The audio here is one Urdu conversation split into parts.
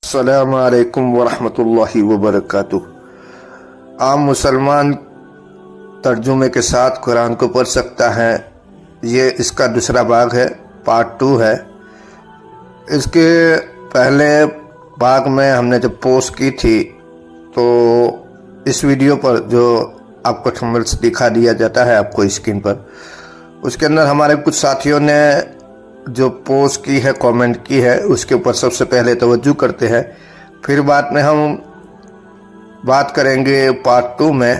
السلام علیکم ورحمۃ اللہ وبرکاتہ۔ عام مسلمان ترجمے کے ساتھ قرآن کو پڑھ سکتا ہے۔ یہ اس کا دوسرا باغ ہے، پارٹ 2 ہے۔ اس کے پہلے باغ میں ہم نے جب پوسٹ کی تھی تو اس ویڈیو پر جو آپ کو تھمبنیل دکھا دیا جاتا ہے آپ کو اسکرین پر، اس کے اندر ہمارے کچھ ساتھیوں نے جو پوسٹ کی ہے، کامنٹ کی ہے، اس کے اوپر سب سے پہلے توجہ کرتے ہیں، پھر بعد میں ہم بات کریں گے پارٹ 2 میں۔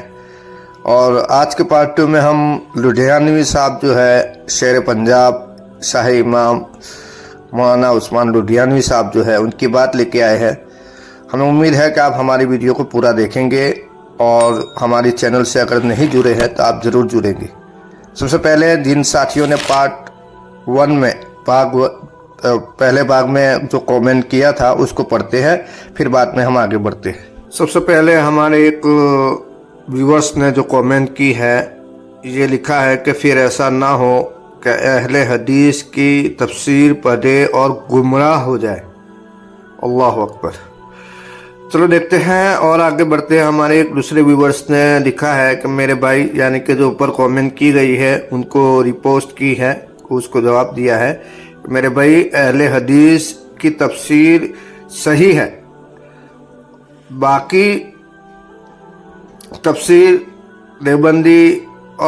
اور آج کے پارٹ 2 میں ہم لدھیانوی صاحب جو ہے شیر پنجاب شاہی امام مولانا عثمان لدھیانوی صاحب جو ہے ان کی بات لے کے آئے ہیں۔ ہمیں امید ہے کہ آپ ہماری ویڈیو کو پورا دیکھیں گے اور ہماری چینل سے اگر نہیں جڑے ہیں تو آپ ضرور جڑیں گے۔ سب سے پہلے جن ساتھیوں نے پارٹ 1 میں پہلے باغ میں جو کامنٹ کیا تھا اس کو پڑھتے ہیں، پھر بعد میں ہم آگے بڑھتے ہیں۔ سب سے پہلے ہمارے ایک ویورز نے جو کامنٹ کی ہے، یہ لکھا ہے کہ پھر ایسا نہ ہو کہ اہل حدیث کی تفسیر پڑھے اور گمراہ ہو جائے۔ اللہ اکبر۔ چلو دیکھتے ہیں اور آگے بڑھتے ہیں۔ ہمارے ایک دوسرے ویورز نے لکھا ہے کہ میرے بھائی، یعنی کہ جو اوپر کامنٹ کی گئی ہے ان کو ریپوسٹ کی ہے، اس کو جواب دیا ہے، میرے بھائی اہل حدیث کی تفسیر صحیح ہے، باقی تفسیر دیوبندی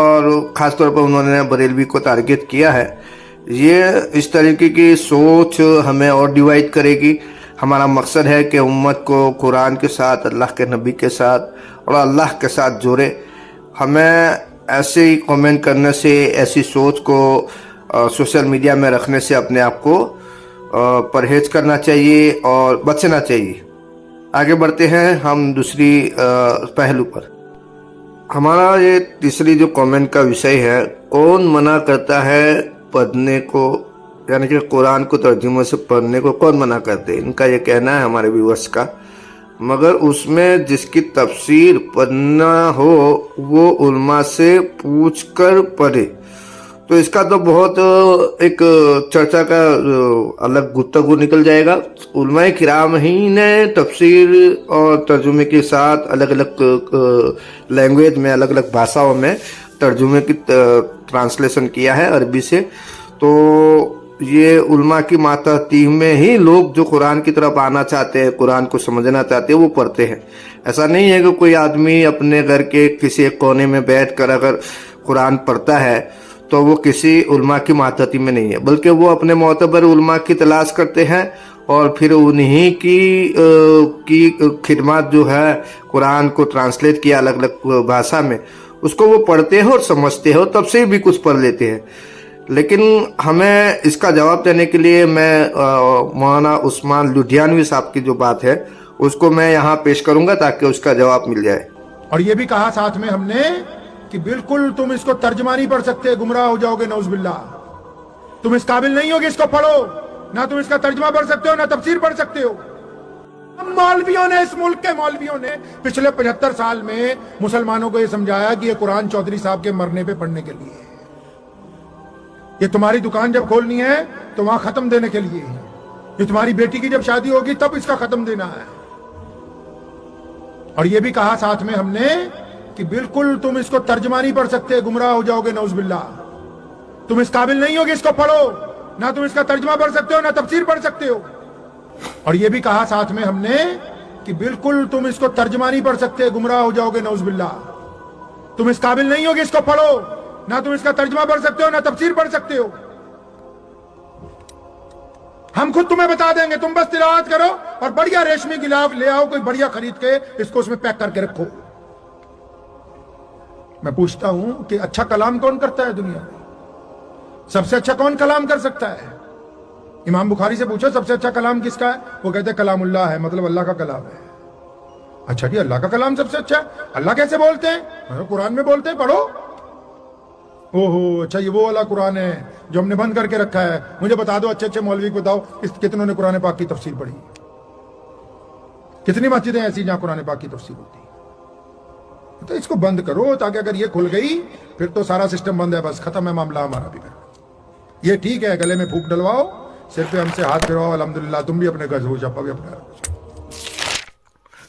اور خاص طور پر انہوں نے بریلوی کو ٹارگٹ کیا ہے، یہ اس طریقے کی سوچ ہمیں اور ڈیوائیڈ کرے گی۔ ہمارا مقصد ہے کہ امت کو قرآن کے ساتھ، اللہ کے نبی کے ساتھ اور اللہ کے ساتھ جوڑے۔ ہمیں ایسے ہی کامنٹ کرنے سے، ایسی سوچ کو سوشل میڈیا میں رکھنے سے اپنے آپ کو پرہیز کرنا چاہیے اور بچنا چاہیے۔ آگے بڑھتے ہیں ہم دوسری پہلو پر۔ ہمارا یہ تیسری جو کامنٹ کا وشے ہے، کون منع کرتا ہے پڑھنے کو، یعنی کہ قرآن کو ترجمے سے پڑھنے کو کون منع کرتے ہیں؟ ان کا یہ کہنا ہے ہمارے ویورز کا، مگر اس میں جس کی تفسیر پڑھنا ہو وہ علماء سے پوچھ کر پڑھے۔ تو اس کا تو بہت ایک چرچا کا الگ گفتگو نکل جائے گا۔ علماء کرام ہی نے تفسیر اور ترجمے کے ساتھ الگ الگ لینگویج میں، الگ الگ بھاشاؤں میں ترجمے کی ٹرانسلیشن کیا ہے عربی سے۔ تو یہ علماء کی ماتحتی میں ہی لوگ جو قرآن کی طرف آنا چاہتے ہیں، قرآن کو سمجھنا چاہتے ہیں، وہ پڑھتے ہیں۔ ایسا نہیں ہے کہ کوئی آدمی اپنے گھر کے کسی ایک کونے میں بیٹھ کر اگر قرآن پڑھتا ہے تو وہ کسی علماء کی ماتحتی میں نہیں ہے، بلکہ وہ اپنے معتبر علماء کی تلاش کرتے ہیں اور پھر انہی کی خدمات جو ہے، قرآن کو ٹرانسلیٹ کیا الگ الگ بھاشا میں، اس کو وہ پڑھتے ہیں اور سمجھتے ہیں اور تب سے بھی کچھ پڑھ لیتے ہیں۔ لیکن ہمیں اس کا جواب دینے کے لیے میں مولانا عثمان لدھیانوی صاحب کی جو بات ہے اس کو میں یہاں پیش کروں گا تاکہ اس کا جواب مل جائے۔ اور یہ بھی کہا ساتھ میں ہم نے کہ بالکل تم اس کو ترجمہ نہیں پڑھ سکتے، گمراہ ہو جاؤ گے، نعوذ باللہ۔ تم اس قابل نہیں ہو کہ اس کو پڑھو، نہ تم اس کا ترجمہ پڑھ سکتے ہو نہ تفسیر پڑھ سکتے ہو۔ ہم مولویوں نے، اس ملک کے مولویوں نے پچھلے 75 سال میں مسلمانوں کو یہ سمجھایا کہ یہ قرآن چودھری صاحب کے مرنے پہ پڑھنے کے لیے ہے، یہ تمہاری دکان جب کھولنی ہے تو وہاں ختم دینے کے لیے ہے، یہ تمہاری بیٹی کی جب شادی ہوگی تب اس کا ختم دینا ہے۔ اور یہ بھی کہا ساتھ میں ہم نے کہ بالکل تم اس کو ترجمہ نہیں پڑھ سکتے، گمراہ ہو جاؤ گے، نعوذ باللہ۔ تم اس قابل نہیں ہو کہ اس کو پڑھو، نہ تم اس کا ترجمہ پڑھ سکتے ہو نہ تفسیر پڑھ سکتے ہو۔ اور یہ بھی کہا ساتھ میں ہم نے کہ بالکل تم اس کو ترجمہ نہیں پڑھ سکتے، گمراہ ہو جاؤ گے، نعوذ باللہ۔ تم اس قابل نہیں ہو کہ اس کو پڑھو، نہ تم اس کا ترجمہ پڑھ سکتے ہو نہ تفسیر پڑھ سکتے ہو۔ ہم خود تمہیں بتا دیں گے، تم بس تلاوت کرو اور بڑھیا ریشمی غلاف لے آؤ، کوئی بڑھیا خرید کے اس کو اس میں پیک کر کے رکھو۔ میں پوچھتا ہوں کہ اچھا کلام کون کرتا ہے دنیا میں؟ سب سے اچھا کون کلام کر سکتا ہے؟ امام بخاری سے پوچھو سب سے اچھا کلام کس کا ہے، وہ کہتے ہیں کلام اللہ ہے، مطلب اللہ کا کلام ہے۔ اچھا جی، اللہ کا کلام سب سے اچھا ہے؟ اللہ کیسے بولتے ہیں؟ قرآن میں بولتے ہیں، پڑھو۔ اچھا یہ وہ والا قرآن ہے جو ہم نے بند کر کے رکھا ہے؟ مجھے بتا دو، اچھے اچھے مولوی کو بتاؤ کتنوں نے قرآن پاک کی تفسیر پڑھی؟ کتنی مسجدیں ایسی جہاں قرآن پاک کی تفسیر ہوتی ہے؟ تو اس کو بند کرو، تاکہ اگر یہ کھل گئی پھر تو سارا سسٹم بند ہے، بس ختم ہے معاملہ ہمارا بھی۔ یہ ٹھیک ہے، گلے میں پھونک ڈلواؤ، سر پہ ہم سے ہاتھ پھرواؤ، الحمدللہ، تم بھی اپنے گھر ہو، جپا بھی اپنے گھر۔